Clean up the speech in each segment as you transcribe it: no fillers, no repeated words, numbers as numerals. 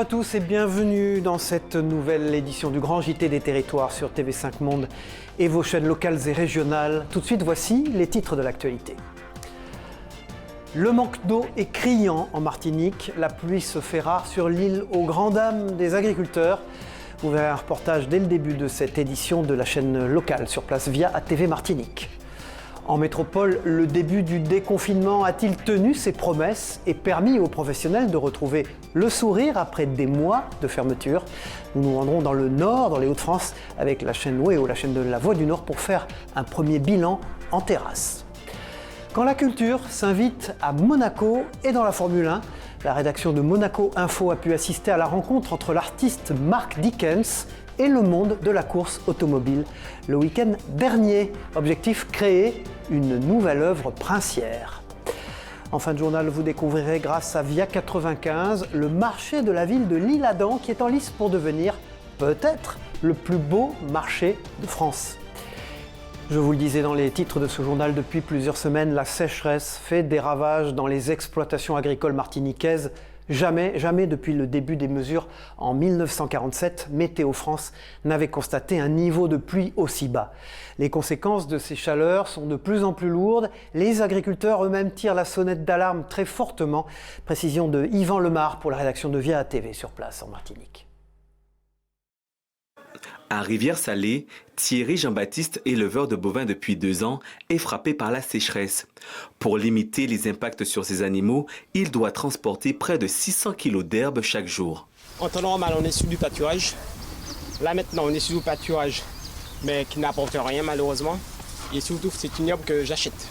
à tous et bienvenue dans cette nouvelle édition du Grand JT des Territoires sur TV5 Monde et vos chaînes locales et régionales. Tout de suite, voici les titres de l'actualité. Le manque d'eau est criant en Martinique. La pluie se fait rare sur l'île aux grandes dames des agriculteurs. Vous verrez un reportage dès le début de cette édition de la chaîne locale sur place via ATV Martinique. En métropole, le début du déconfinement a-t-il tenu ses promesses et permis aux professionnels de retrouver le sourire après des mois de fermeture? Nous nous rendrons dans le Nord, dans les Hauts-de-France, avec la chaîne WEO, la chaîne de la Voix du Nord, pour faire un premier bilan en terrasse. Quand la culture s'invite à Monaco et dans la Formule 1, la rédaction de Monaco Info a pu assister à la rencontre entre l'artiste Mark Dickens et le monde de la course automobile le week-end dernier. Objectif, créer une nouvelle œuvre princière. En fin de journal, vous découvrirez grâce à Via 95 le marché de la ville de l'Isle-Adam qui est en lice pour devenir peut-être le plus beau marché de France. Je vous le disais dans les titres de ce journal, depuis plusieurs semaines, la sécheresse fait des ravages dans les exploitations agricoles martiniquaises. Jamais depuis le début des mesures en 1947, Météo France n'avait constaté un niveau de pluie aussi bas. Les conséquences de ces chaleurs sont de plus en plus lourdes. Les agriculteurs eux-mêmes tirent la sonnette d'alarme très fortement. Précision de Yvan Lemar pour la rédaction de Via ATV sur place en Martinique. À Rivière-Salée, Thierry Jean-Baptiste, éleveur de bovins depuis 2 ans, est frappé par la sécheresse. Pour limiter les impacts sur ses animaux, il doit transporter près de 600 kg d'herbe chaque jour. En temps normal, on est sur du pâturage. Là maintenant, on est sur du pâturage, mais qui n'apporte rien malheureusement. Et surtout, c'est une herbe que j'achète.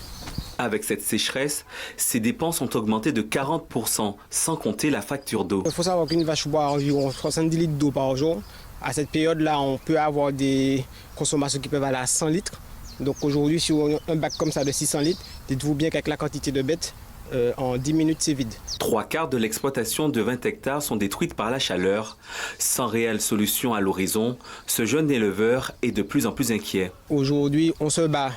Avec cette sécheresse, ses dépenses ont augmenté de 40%, sans compter la facture d'eau. Il faut savoir qu'une vache boit environ 70 litres d'eau par jour. À cette période-là, on peut avoir des consommations qui peuvent aller à 100 litres. Donc aujourd'hui, sur un bac comme ça de 600 litres, dites-vous bien qu'avec la quantité de bêtes, en 10 minutes, c'est vide. 3/4 de l'exploitation de 20 hectares sont détruites par la chaleur. Sans réelle solution à l'horizon, ce jeune éleveur est de plus en plus inquiet. Aujourd'hui, on se bat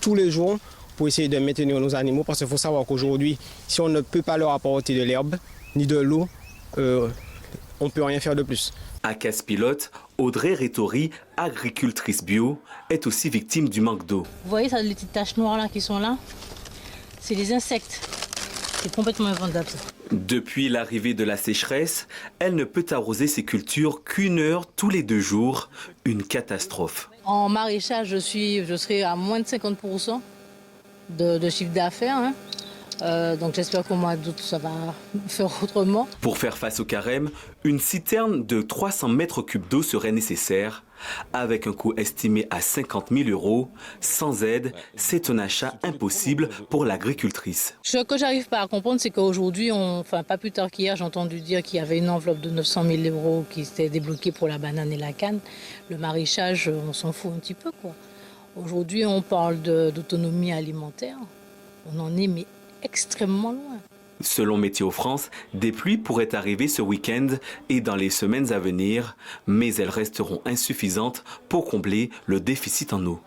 tous les jours pour essayer de maintenir nos animaux, parce qu'il faut savoir qu'aujourd'hui, si on ne peut pas leur apporter de l'herbe ni de l'eau, on ne peut rien faire de plus. À Casse-Pilote, Audrey Rétori, agricultrice bio, est aussi victime du manque d'eau. Vous voyez ça, les petites taches noires là qui sont là? C'est les insectes. C'est complètement invendable. Depuis l'arrivée de la sécheresse, elle ne peut arroser ses cultures qu'1 heure tous les 2 jours. Une catastrophe. En maraîchage, je serai à moins de 50% de chiffre d'affaires. Hein. Donc j'espère qu'au mois d'août, ça va faire autrement. Pour faire face au carême, une citerne de 300 mètres cubes d'eau serait nécessaire. Avec un coût estimé à 50 000 €, sans aide, c'est un achat impossible pour l'agricultrice. Ce que j'arrive pas à comprendre, c'est qu'aujourd'hui, pas plus tard qu'hier, j'ai entendu dire qu'il y avait une enveloppe de 900 000 € qui s'était débloquée pour la banane et la canne. Le maraîchage, on s'en fout un petit peu, quoi. Aujourd'hui, on parle d'autonomie alimentaire. On en est extrêmement loin. Selon Météo France, des pluies pourraient arriver ce week-end et dans les semaines à venir, mais elles resteront insuffisantes pour combler le déficit en eau.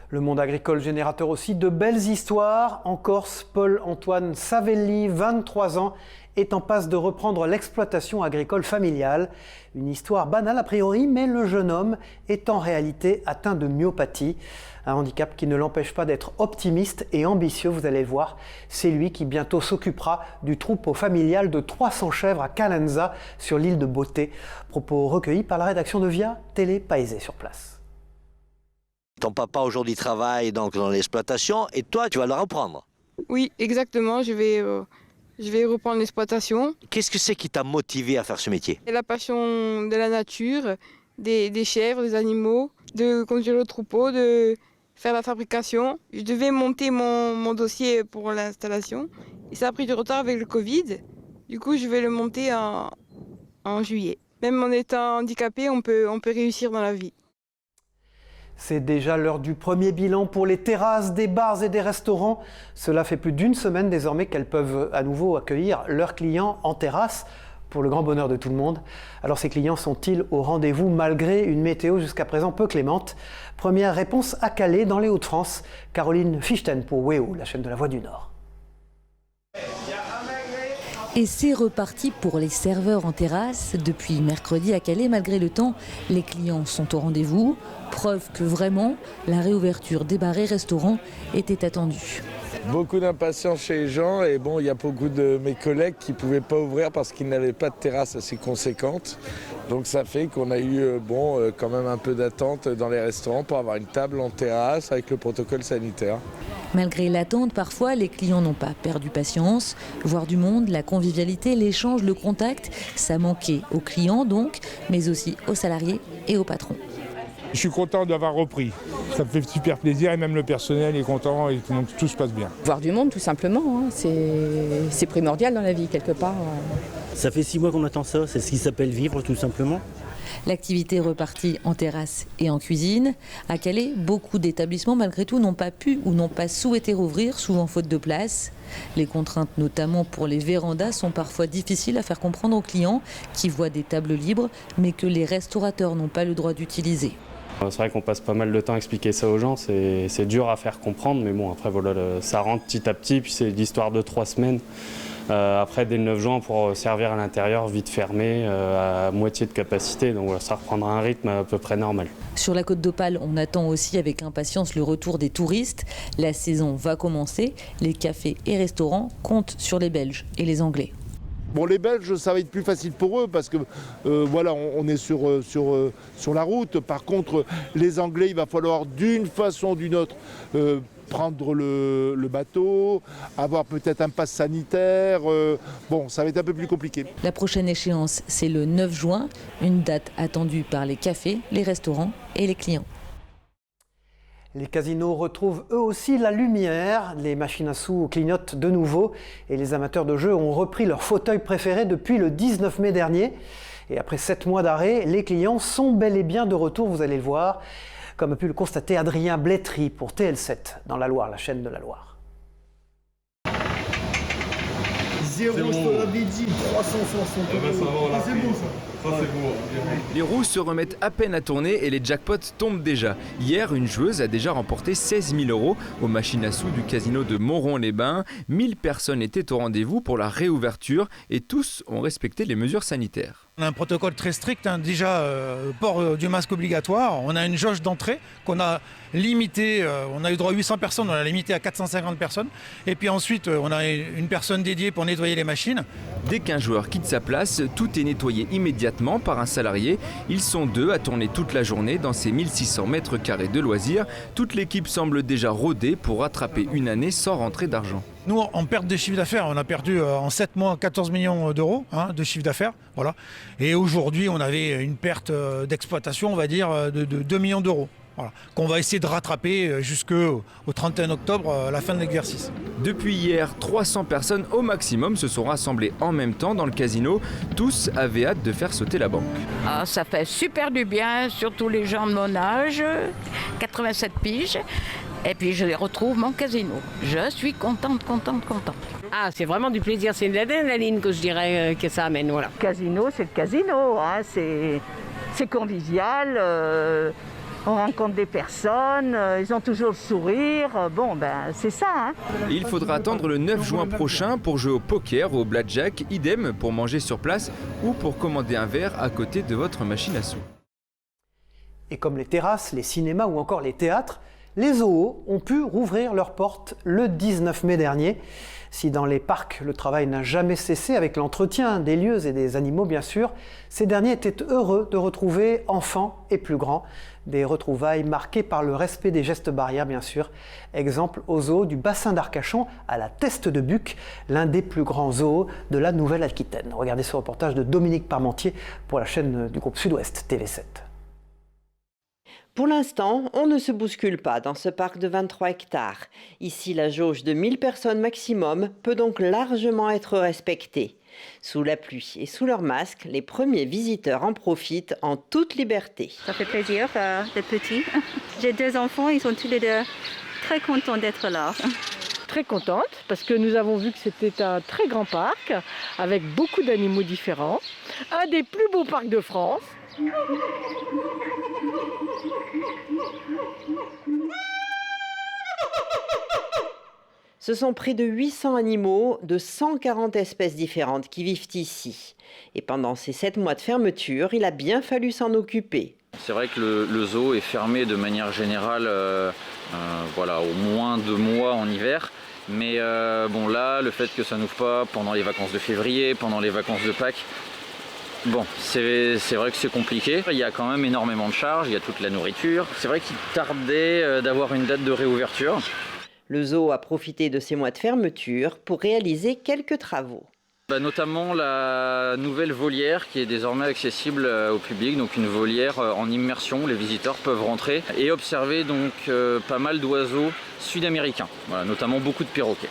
Le monde agricole générateur aussi de belles histoires. En Corse, Paul-Antoine Savelli, 23 ans, est en passe de reprendre l'exploitation agricole familiale. Une histoire banale a priori, mais le jeune homme est en réalité atteint de myopathie. Un handicap qui ne l'empêche pas d'être optimiste et ambitieux, vous allez le voir. C'est lui qui bientôt s'occupera du troupeau familial de 300 chèvres à Calanza, sur l'île de Beauté. Propos recueillis par la rédaction de Via Télé Paésé sur place. Ton papa aujourd'hui travaille donc dans l'exploitation et toi tu vas le reprendre. Oui, exactement, je vais reprendre l'exploitation. Qu'est-ce que c'est qui t'a motivé à faire ce métier? Et la passion de la nature, des chèvres, des animaux, de conduire le troupeau, de faire la fabrication. Je devais monter mon dossier pour l'installation et ça a pris du retard avec le Covid. Du coup, je vais le monter en juillet. Même en étant handicapé, on peut réussir dans la vie. C'est déjà l'heure du premier bilan pour les terrasses des bars et des restaurants. Cela fait plus d'1 semaine désormais qu'elles peuvent à nouveau accueillir leurs clients en terrasse, pour le grand bonheur de tout le monde. Alors ces clients sont-ils au rendez-vous malgré une météo jusqu'à présent peu clémente? Première réponse à Calais, dans les Hauts-de-France. Caroline Fichten pour WEO, la chaîne de la Voix du Nord. Et c'est reparti pour les serveurs en terrasse. Depuis mercredi à Calais, malgré le temps, les clients sont au rendez-vous. Preuve que vraiment, la réouverture des bars et restaurants était attendue. Beaucoup d'impatience chez les gens et bon, il y a beaucoup de mes collègues qui ne pouvaient pas ouvrir parce qu'ils n'avaient pas de terrasse assez conséquente. Donc ça fait qu'on a eu quand même un peu d'attente dans les restaurants pour avoir une table en terrasse avec le protocole sanitaire. Malgré l'attente, parfois, les clients n'ont pas perdu patience. Voir du monde, la convivialité, l'échange, le contact, ça manquait aux clients donc, mais aussi aux salariés et aux patrons. Je suis content d'avoir repris. Ça me fait super plaisir et même le personnel est content et tout se passe bien. Voir du monde tout simplement, hein. C'est primordial dans la vie quelque part. Ça fait 6 mois qu'on attend ça, c'est ce qui s'appelle vivre tout simplement. L'activité est repartie en terrasse et en cuisine. À Calais, beaucoup d'établissements malgré tout n'ont pas pu ou n'ont pas souhaité rouvrir, souvent faute de place. Les contraintes, notamment pour les vérandas, sont parfois difficiles à faire comprendre aux clients qui voient des tables libres mais que les restaurateurs n'ont pas le droit d'utiliser. C'est vrai qu'on passe pas mal de temps à expliquer ça aux gens, c'est dur à faire comprendre, mais bon, après voilà, ça rentre petit à petit, puis c'est l'histoire de 3 semaines. Après, dès le 9 juin, pour servir à l'intérieur, vite fermé, à moitié de capacité, donc voilà, ça reprendra un rythme à peu près normal. Sur la Côte d'Opale, on attend aussi avec impatience le retour des touristes. La saison va commencer, les cafés et restaurants comptent sur les Belges et les Anglais. Bon, les Belges, ça va être plus facile pour eux parce que voilà, on est sur la route. Par contre, les Anglais, il va falloir d'une façon ou d'une autre prendre le bateau, avoir peut-être un pass sanitaire. Bon, ça va être un peu plus compliqué. La prochaine échéance, c'est le 9 juin, une date attendue par les cafés, les restaurants et les clients. Les casinos retrouvent eux aussi la lumière, les machines à sous clignotent de nouveau et les amateurs de jeux ont repris leur fauteuil préféré depuis le 19 mai dernier. Et après 7 mois d'arrêt, les clients sont bel et bien de retour, vous allez le voir, comme a pu le constater Adrien Blétry pour TL7 dans la Loire, la chaîne de la Loire. 0, je te l'avais dit, 360 euros. C'est bon ça. Les roues se remettent à peine à tourner et les jackpots tombent déjà. Hier, une joueuse a déjà remporté 16 000 euros aux machines à sous du casino de Moron-les-Bains. 1000 personnes étaient au rendez-vous pour la réouverture et tous ont respecté les mesures sanitaires. On a un protocole très strict, hein. Déjà port du masque obligatoire. On a une jauge d'entrée qu'on a limitée, on a eu droit à 800 personnes, on l'a limité à 450 personnes. Et puis ensuite, on a une personne dédiée pour nettoyer les machines. Dès qu'un joueur quitte sa place, tout est nettoyé immédiatement par un salarié. Ils sont 2 à tourner toute la journée dans ces 1600 mètres carrés de loisirs. Toute l'équipe semble déjà rodée pour rattraper une année sans rentrée d'argent. Nous, on perd des chiffres d'affaires. On a perdu en 7 mois 14 millions d'euros de chiffre d'affaires. Voilà. Et aujourd'hui, on avait une perte d'exploitation, on va dire, de 2 millions d'euros. Voilà. Qu'on va essayer de rattraper jusqu'au 31 octobre, la fin de l'exercice. Depuis hier, 300 personnes au maximum se sont rassemblées en même temps dans le casino. Tous avaient hâte de faire sauter la banque. Ah, ça fait super du bien, surtout les gens de mon âge, 87 piges. Et puis je retrouve mon casino. Je suis contente. Ah, c'est vraiment du plaisir, c'est de l'adrénaline que je dirais que ça amène, voilà. Le casino, c'est le casino, hein. C'est convivial, on rencontre des personnes, ils ont toujours le sourire, c'est ça. Hein. Il faudra attendre le 9 juin prochain pour jouer au poker ou au blackjack, idem pour manger sur place ou pour commander un verre à côté de votre machine à sous. Et comme les terrasses, les cinémas ou encore les théâtres, les zoos ont pu rouvrir leurs portes le 19 mai dernier. Si dans les parcs, le travail n'a jamais cessé avec l'entretien des lieux et des animaux, bien sûr, ces derniers étaient heureux de retrouver enfants et plus grands. Des retrouvailles marquées par le respect des gestes barrières, bien sûr. Exemple au zoo du bassin d'Arcachon à la Teste de Buc, l'un des plus grands zoos de la Nouvelle-Aquitaine. Regardez ce reportage de Dominique Parmentier pour la chaîne du groupe Sud-Ouest TV7. Pour l'instant, on ne se bouscule pas dans ce parc de 23 hectares. Ici, la jauge de 1000 personnes maximum peut donc largement être respectée. Sous la pluie et sous leur masque, les premiers visiteurs en profitent en toute liberté. Ça fait plaisir d'être petit. J'ai 2 enfants, ils sont tous les 2 très contents d'être là. Très contente parce que nous avons vu que c'était un très grand parc avec beaucoup d'animaux différents. Un des plus beaux parcs de France. Ce sont près de 800 animaux de 140 espèces différentes qui vivent ici. Et pendant ces 7 mois de fermeture, il a bien fallu s'en occuper. C'est vrai que le zoo est fermé de manière générale au moins 2 mois en hiver. Mais bon là, le fait que ça n'ouvre pas pendant les vacances de février, pendant les vacances de Pâques, bon, c'est vrai que c'est compliqué. Il y a quand même énormément de charges, il y a toute la nourriture. C'est vrai qu'il tardait d'avoir une date de réouverture. Le zoo a profité de ces mois de fermeture pour réaliser quelques travaux. Notamment la nouvelle volière qui est désormais accessible au public, donc une volière en immersion. Les visiteurs peuvent rentrer et observer donc pas mal d'oiseaux sud-américains, notamment beaucoup de perroquets.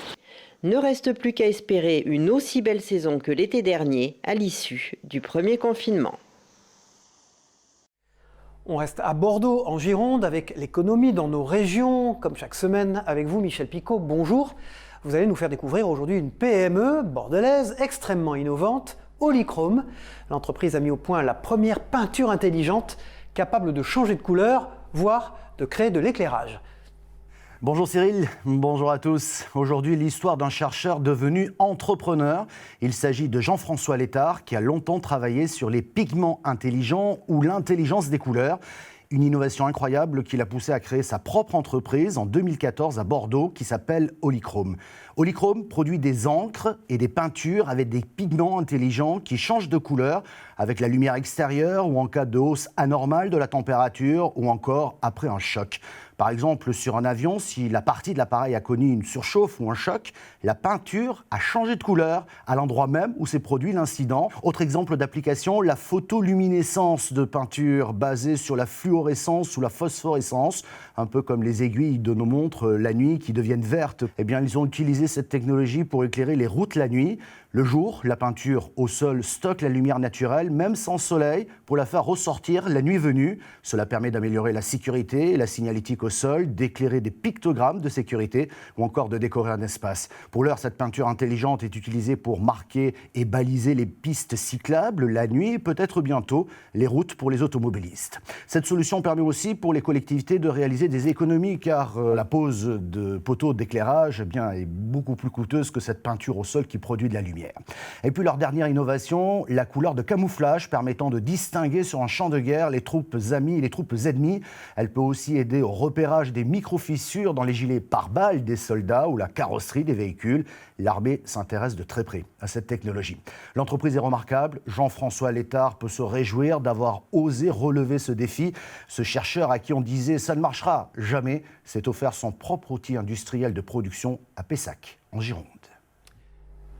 Ne reste plus qu'à espérer une aussi belle saison que l'été dernier à l'issue du premier confinement. On reste à Bordeaux, en Gironde, avec l'économie dans nos régions, comme chaque semaine avec vous, Michel Picot. Bonjour. Vous allez nous faire découvrir aujourd'hui une PME bordelaise extrêmement innovante, Olichrome. L'entreprise a mis au point la première peinture intelligente capable de changer de couleur, voire de créer de l'éclairage. Bonjour Cyril, bonjour à tous. Aujourd'hui, l'histoire d'un chercheur devenu entrepreneur. Il s'agit de Jean-François Létard qui a longtemps travaillé sur les pigments intelligents ou l'intelligence des couleurs. Une innovation incroyable qui l'a poussé à créer sa propre entreprise en 2014 à Bordeaux qui s'appelle Olichrome. Olichrome produit des encres et des peintures avec des pigments intelligents qui changent de couleur avec la lumière extérieure ou en cas de hausse anormale de la température ou encore après un choc. Par exemple, sur un avion, si la partie de l'appareil a connu une surchauffe ou un choc, la peinture a changé de couleur à l'endroit même où s'est produit l'incident. Autre exemple d'application, la photoluminescence de peinture basée sur la fluorescence ou la phosphorescence, un peu comme les aiguilles de nos montres la nuit qui deviennent vertes. Eh bien, ils ont utilisé cette technologie pour éclairer les routes la nuit. Le jour, la peinture au sol stocke la lumière naturelle, même sans soleil, pour la faire ressortir la nuit venue. Cela permet d'améliorer la sécurité et la signalétique au sol, d'éclairer des pictogrammes de sécurité ou encore de décorer un espace. Pour l'heure, cette peinture intelligente est utilisée pour marquer et baliser les pistes cyclables la nuit et peut-être bientôt les routes pour les automobilistes. Cette solution permet aussi pour les collectivités de réaliser des économies car la pose de poteaux d'éclairage est beaucoup plus coûteuse que cette peinture au sol qui produit de la lumière. Et puis leur dernière innovation, la couleur de camouflage permettant de distinguer sur un champ de guerre les troupes amies et les troupes ennemies. Elle peut aussi aider au repérage des micro-fissures dans les gilets pare-balles des soldats ou la carrosserie des véhicules. L'armée s'intéresse de très près à cette technologie. L'entreprise est remarquable. Jean-François Létard peut se réjouir d'avoir osé relever ce défi. Ce chercheur à qui on disait « ça ne marchera jamais » s'est offert son propre outil industriel de production à Pessac, en Gironde.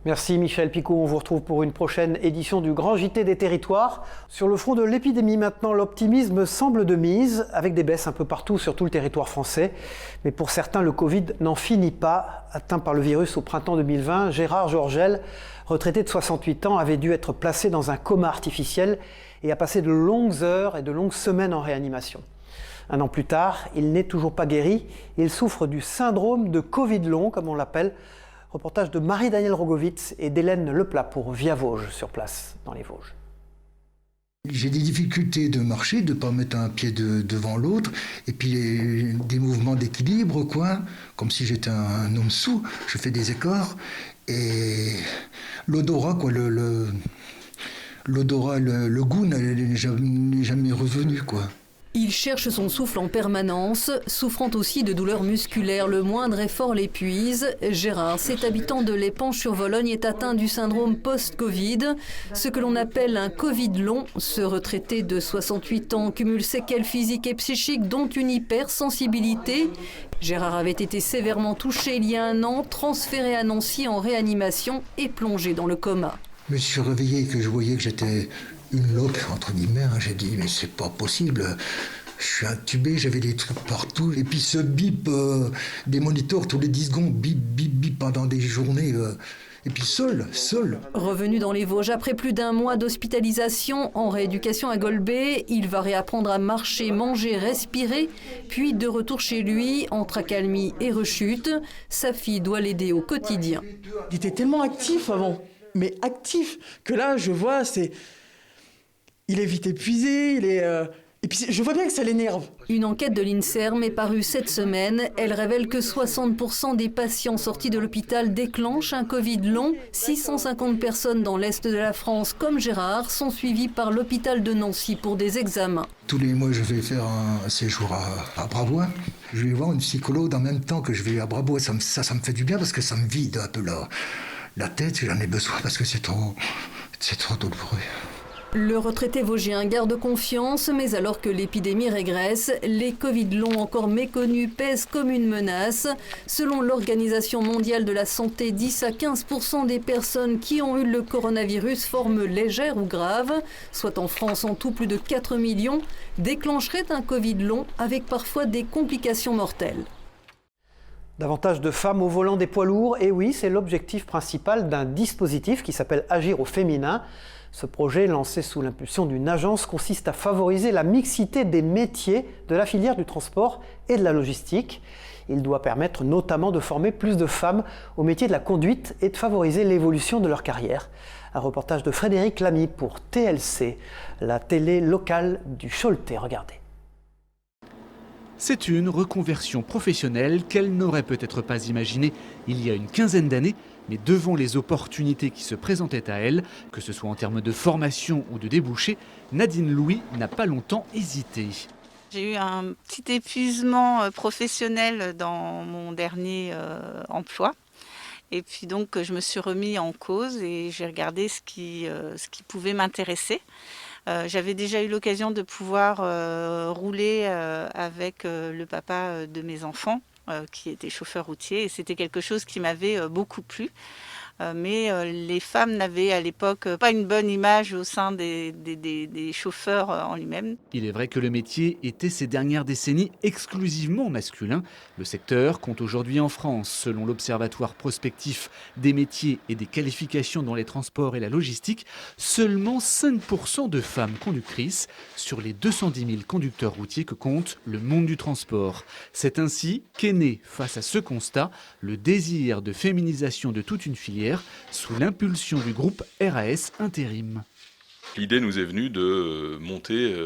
Merci Michel Picot, on vous retrouve pour une prochaine édition du Grand JT des Territoires. Sur le front de l'épidémie maintenant, l'optimisme semble de mise, avec des baisses un peu partout sur tout le territoire français. Mais pour certains, le Covid n'en finit pas. Atteint par le virus au printemps 2020, Gérard Georgel, retraité de 68 ans, avait dû être placé dans un coma artificiel et a passé de longues heures et de longues semaines en réanimation. Un an plus tard, il n'est toujours pas guéri. Il souffre du syndrome de Covid long, comme on l'appelle. Reportage de Marie-Danielle Rogovitz et d'Hélène Leplat pour Via Vosges, sur place dans les Vosges. J'ai des difficultés de marcher, de ne pas mettre un pied devant l'autre, et puis des mouvements d'équilibre, comme si j'étais un homme sous. Je fais des écarts, et l'odorat, l'odorat, le goût n'est jamais revenu, Il cherche son souffle en permanence, souffrant aussi de douleurs musculaires. Le moindre effort l'épuise. Gérard, cet habitant de l'Épanche-sur-Vologne, est atteint du syndrome post-Covid, ce que l'on appelle un Covid long. Ce retraité de 68 ans cumule séquelles physiques et psychiques, dont une hypersensibilité. Gérard avait été sévèrement touché il y a 1 an, transféré à Nancy en réanimation et plongé dans le coma. Je me suis réveillé et que je voyais que j'étais une loque, entre guillemets. J'ai dit, mais c'est pas possible. Je suis intubé, j'avais des trucs partout. Et puis ce bip des moniteurs tous les 10 secondes, bip, bip, bip pendant des journées. Et puis seul. Revenu dans les Vosges après plus d'1 mois d'hospitalisation en rééducation à Golbet, il va réapprendre à marcher, manger, respirer, puis de retour chez lui, entre accalmie et rechute. Sa fille doit l'aider au quotidien. Il était tellement actif avant, mais actif, que là je vois, il est vite épuisé, Et puis je vois bien que ça l'énerve. Une enquête de l'INSERM est parue cette semaine. Elle révèle que 60% des patients sortis de l'hôpital déclenchent un Covid long. 650 personnes dans l'Est de la France, comme Gérard, sont suivies par l'hôpital de Nancy pour des examens. Tous les mois, je vais faire un séjour à Brabois. Je vais voir une psychologue en même temps que je vais à Brabois. Ça me fait du bien parce que ça me vide un peu la tête. J'en ai besoin parce que c'est trop douloureux. Le retraité vosgien garde confiance, mais alors que l'épidémie régresse, les Covid longs encore méconnus pèsent comme une menace. Selon l'Organisation mondiale de la santé, 10 à 15% des personnes qui ont eu le coronavirus, forme légère ou grave, soit en France en tout plus de 4 millions, déclencheraient un Covid long avec parfois des complications mortelles. Davantage de femmes au volant des poids lourds, et oui, c'est l'objectif principal d'un dispositif qui s'appelle Agir au féminin. Ce projet, lancé sous l'impulsion d'une agence, consiste à favoriser la mixité des métiers de la filière du transport et de la logistique. Il doit permettre notamment de former plus de femmes au métier de la conduite et de favoriser l'évolution de leur carrière. Un reportage de Frédéric Lamy pour TLC, la télé locale du Choletais. Regardez. C'est une reconversion professionnelle qu'elle n'aurait peut-être pas imaginée il y a une quinzaine d'années, mais devant les opportunités qui se présentaient à elle, que ce soit en termes de formation ou de débouchés, Nadine Louis n'a pas longtemps hésité. J'ai eu un petit épuisement professionnel dans mon dernier emploi. Et puis donc je me suis remis en cause et j'ai regardé ce qui pouvait m'intéresser. J'avais déjà eu l'occasion de pouvoir rouler avec le papa de mes enfants, qui était chauffeur routier, et c'était quelque chose qui m'avait beaucoup plu. Mais les femmes n'avaient à l'époque pas une bonne image au sein des chauffeurs en lui-même. Il est vrai que le métier était ces dernières décennies exclusivement masculin. Le secteur compte aujourd'hui en France, selon l'Observatoire prospectif des métiers et des qualifications dans les transports et la logistique, seulement 5% de femmes conductrices sur les 210 000 conducteurs routiers que compte le monde du transport. C'est ainsi qu'est né, face à ce constat, le désir de féminisation de toute une filière sous l'impulsion du groupe RAS Intérim. L'idée nous est venue de monter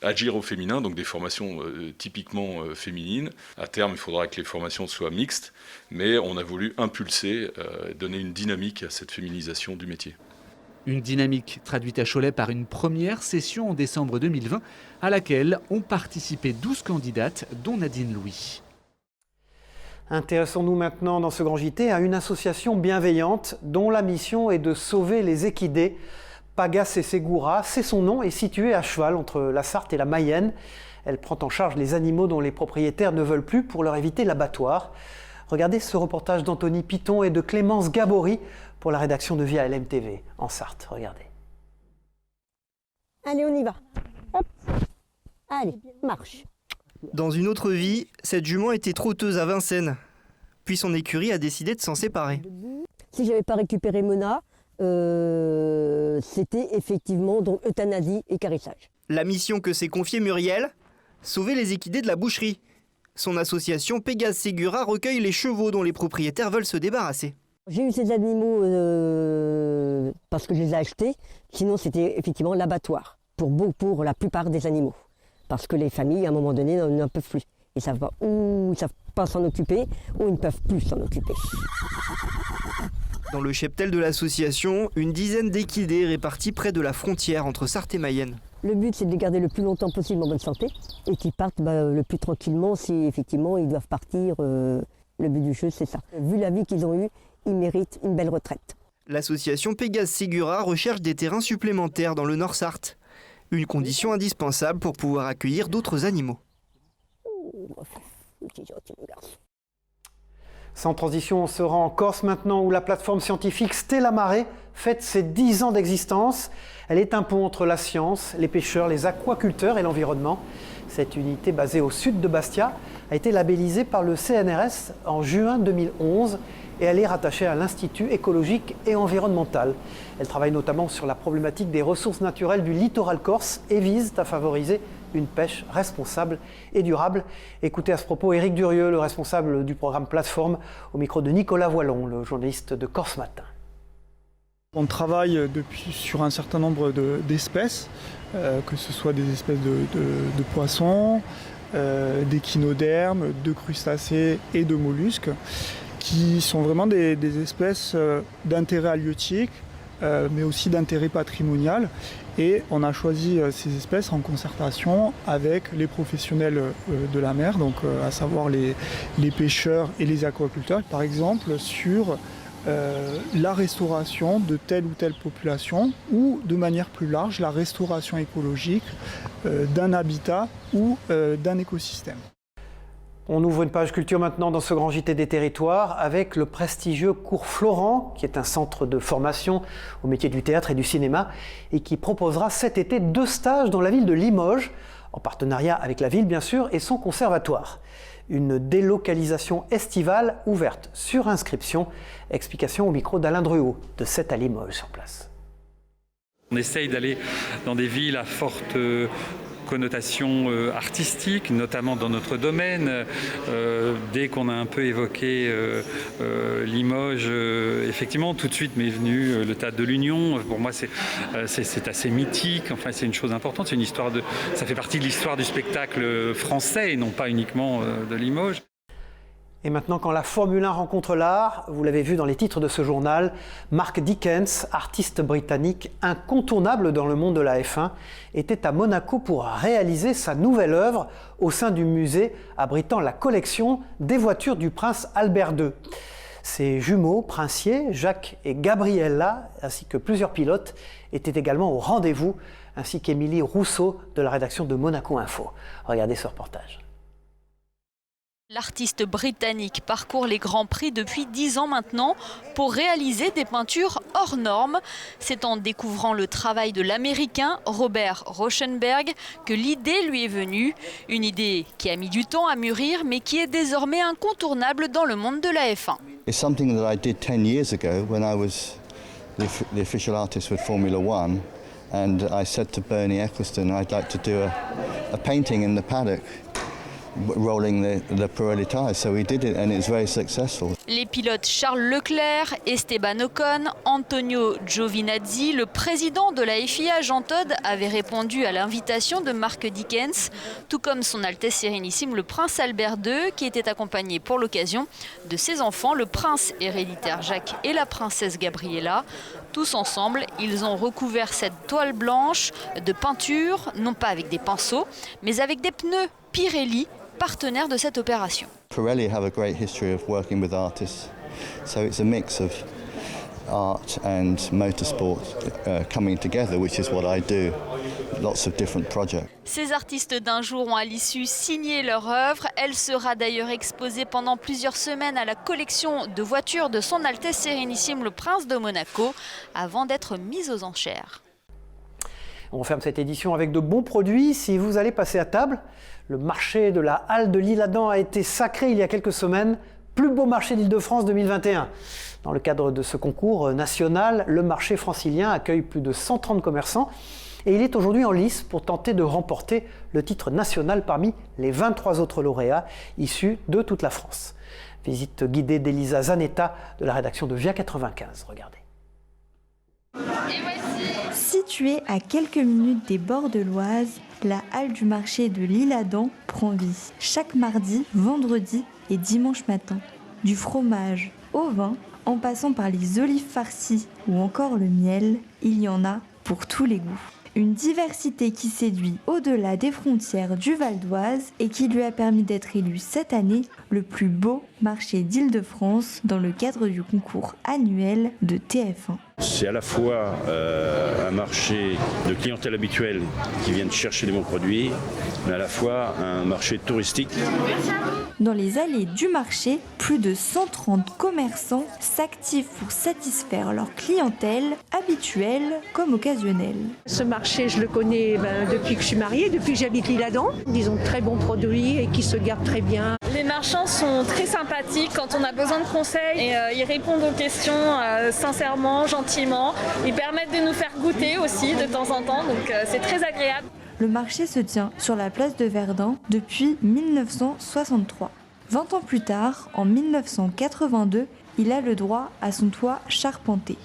Agir au féminin, donc des formations typiquement féminines. À terme, il faudra que les formations soient mixtes, mais on a voulu impulser, donner une dynamique à cette féminisation du métier. Une dynamique traduite à Cholet par une première session en décembre 2020, à laquelle ont participé 12 candidates, dont Nadine Louis. Intéressons-nous maintenant dans ce grand JT à une association bienveillante dont la mission est de sauver les équidés. Pagas et Segura, c'est son nom, est située à cheval entre la Sarthe et la Mayenne. Elle prend en charge les animaux dont les propriétaires ne veulent plus pour leur éviter l'abattoir. Regardez ce reportage d'Anthony Piton et de Clémence Gabory pour la rédaction de Via LMTV en Sarthe. Regardez. Allez, on y va. Hop. Allez, marche. Dans une autre vie, cette jument était trotteuse à Vincennes. Puis son écurie a décidé de s'en séparer. Si je n'avais pas récupéré Mona, c'était effectivement donc euthanasie et carissage. La mission que s'est confiée Muriel, sauver les équidés de la boucherie. Son association Pégase Ségura recueille les chevaux dont les propriétaires veulent se débarrasser. J'ai eu ces animaux parce que je les ai achetés, sinon c'était effectivement l'abattoir pour la plupart des animaux. Parce que les familles, à un moment donné, n'en peuvent plus. Ils ne savent pas où, ils savent pas s'en occuper, ou ils ne peuvent plus s'en occuper. Dans le cheptel de l'association, une dizaine d'équidés répartis près de la frontière entre Sarthe et Mayenne. Le but, c'est de les garder le plus longtemps possible en bonne santé et qu'ils partent le plus tranquillement si effectivement ils doivent partir. Le but du jeu, c'est ça. Vu la vie qu'ils ont eue, ils méritent une belle retraite. L'association Pégase Ségura recherche des terrains supplémentaires dans le Nord Sarthe. Une condition indispensable pour pouvoir accueillir d'autres animaux. Sans transition, on se rend en Corse maintenant où la plateforme scientifique Stella Mare fête ses 10 ans d'existence. Elle est un pont entre la science, les pêcheurs, les aquaculteurs et l'environnement. Cette unité basée au sud de Bastia a été labellisée par le CNRS en juin 2011 et elle est rattachée à l'Institut écologique et environnemental. Elle travaille notamment sur la problématique des ressources naturelles du littoral corse et vise à favoriser une pêche responsable et durable. Écoutez à ce propos Éric Durieux, le responsable du programme Plateforme, au micro de Nicolas Voilon, le journaliste de Corse Matin. On travaille sur un certain nombre d'espèces, que ce soit des espèces de poissons, d'échinodermes, de crustacés et de mollusques, qui sont vraiment des espèces d'intérêt halieutique, mais aussi d'intérêt patrimonial. Et on a choisi ces espèces en concertation avec les professionnels de la mer, donc à savoir les pêcheurs et les aquaculteurs, par exemple sur la restauration de telle ou telle population ou de manière plus large la restauration écologique d'un habitat ou d'un écosystème. On ouvre une page culture maintenant dans ce grand JT des territoires avec le prestigieux cours Florent, qui est un centre de formation au métier du théâtre et du cinéma et qui proposera cet été 2 stages dans la ville de Limoges, en partenariat avec la ville bien sûr et son conservatoire. Une délocalisation estivale ouverte sur inscription. Explication au micro d'Alain Druot de 7 à Limoges sur place. On essaye d'aller dans des villes à forte connotation artistique, notamment dans notre domaine. Dès qu'on a un peu évoqué Limoges, effectivement, tout de suite m'est venu le Théâtre de l'Union. Pour moi, c'est assez mythique. Enfin, c'est une chose importante. C'est une histoire ça fait partie de l'histoire du spectacle français et non pas uniquement de Limoges. Et maintenant, quand la Formule 1 rencontre l'art, vous l'avez vu dans les titres de ce journal, Mark Dickens, artiste britannique incontournable dans le monde de la F1, était à Monaco pour réaliser sa nouvelle œuvre au sein du musée abritant la collection des voitures du prince Albert II. Ses jumeaux princiers, Jacques et Gabriella, ainsi que plusieurs pilotes, étaient également au rendez-vous, ainsi qu'Émilie Rousseau de la rédaction de Monaco Info. Regardez ce reportage. L'artiste britannique parcourt les Grands Prix depuis 10 ans maintenant pour réaliser des peintures hors normes. C'est en découvrant le travail de l'Américain Robert Rauschenberg que l'idée lui est venue. Une idée qui a mis du temps à mûrir mais qui est désormais incontournable dans le monde de la F1. It's something that I did 10 years ago when I was the official artist with Formula One, and I said to Bernie Ecclestone I'd like to do a painting in the paddock, rolling the Pirelli tires, so we did it and it's very successful. Les pilotes Charles Leclerc, Esteban Ocon, Antonio Giovinazzi, le président de la FIA Jean Todt avait répondu à l'invitation de Mark Dickens, tout comme son Altesse Sérénissime le prince Albert II qui était accompagné pour l'occasion de ses enfants, le prince héréditaire Jacques et la princesse Gabriella. Tous ensemble, ils ont recouvert cette toile blanche de peinture, non pas avec des pinceaux, mais avec des pneus Pirelli, partenaire de cette opération. Pirelli have a great history of working with artists, so it's a mix of art and motorsport coming together, which is what I do. Lots of different projects. Ces artistes d'un jour ont à l'issue signé leur œuvre. Elle sera d'ailleurs exposée pendant plusieurs semaines à la collection de voitures de son Altesse Sérénissime le Prince de Monaco, avant d'être mise aux enchères. On ferme cette édition avec de bons produits. Si vous allez passer à table, le marché de la Halle de l'Isle-Adam a été sacré il y a quelques semaines. Plus beau marché d'Île-de-France 2021. Dans le cadre de ce concours national, le marché francilien accueille plus de 130 commerçants et il est aujourd'hui en lice pour tenter de remporter le titre national parmi les 23 autres lauréats issus de toute la France. Visite guidée d'Elisa Zanetta de la rédaction de Via 95. Regardez. Située à quelques minutes des bords de l'Oise, la halle du marché de l'Isle-Adam prend vie. Chaque mardi, vendredi et dimanche matin. Du fromage au vin, en passant par les olives farcies ou encore le miel, il y en a pour tous les goûts. Une diversité qui séduit au-delà des frontières du Val d'Oise et qui lui a permis d'être élu cette année le plus beau marché d'Île-de-France dans le cadre du concours annuel de TF1. C'est à la fois un marché de clientèle habituelle qui viennent chercher des bons produits, mais à la fois un marché touristique. Dans les allées du marché, plus de 130 commerçants s'activent pour satisfaire leur clientèle habituelle comme occasionnelle. Ce marché, je le connais depuis que je suis mariée, depuis que j'habite l'Isle-Adam. Ils ont de très bons produits et qui se gardent très bien. Les marchands sont très sympathiques quand on a besoin de conseils et ils répondent aux questions sincèrement, gentiment. Ils permettent de nous faire goûter aussi de temps en temps, donc c'est très agréable. Le marché se tient sur la place de Verdun depuis 1963. 20 ans plus tard, en 1982, il a le droit à son toit charpenté.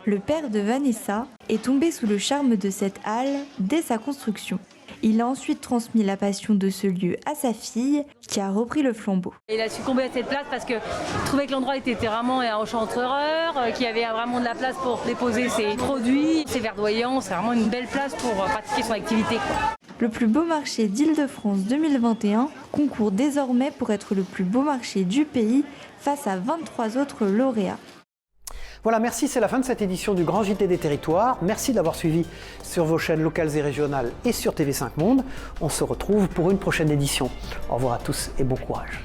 Le père de Vanessa est tombé sous le charme de cette halle dès sa construction. Il a ensuite transmis la passion de ce lieu à sa fille, qui a repris le flambeau. Il a succombé à cette place parce qu'il trouvait que l'endroit était vraiment enchanteur, qu'il y avait vraiment de la place pour déposer ses produits, ses verdoyants. C'est vraiment une belle place pour pratiquer son activité, quoi. Le plus beau marché d'Île-de-France 2021 concourt désormais pour être le plus beau marché du pays face à 23 autres lauréats. Voilà, merci, c'est la fin de cette édition du Grand JT des Territoires. Merci d'avoir suivi sur vos chaînes locales et régionales et sur TV5 Monde. On se retrouve pour une prochaine édition. Au revoir à tous et bon courage.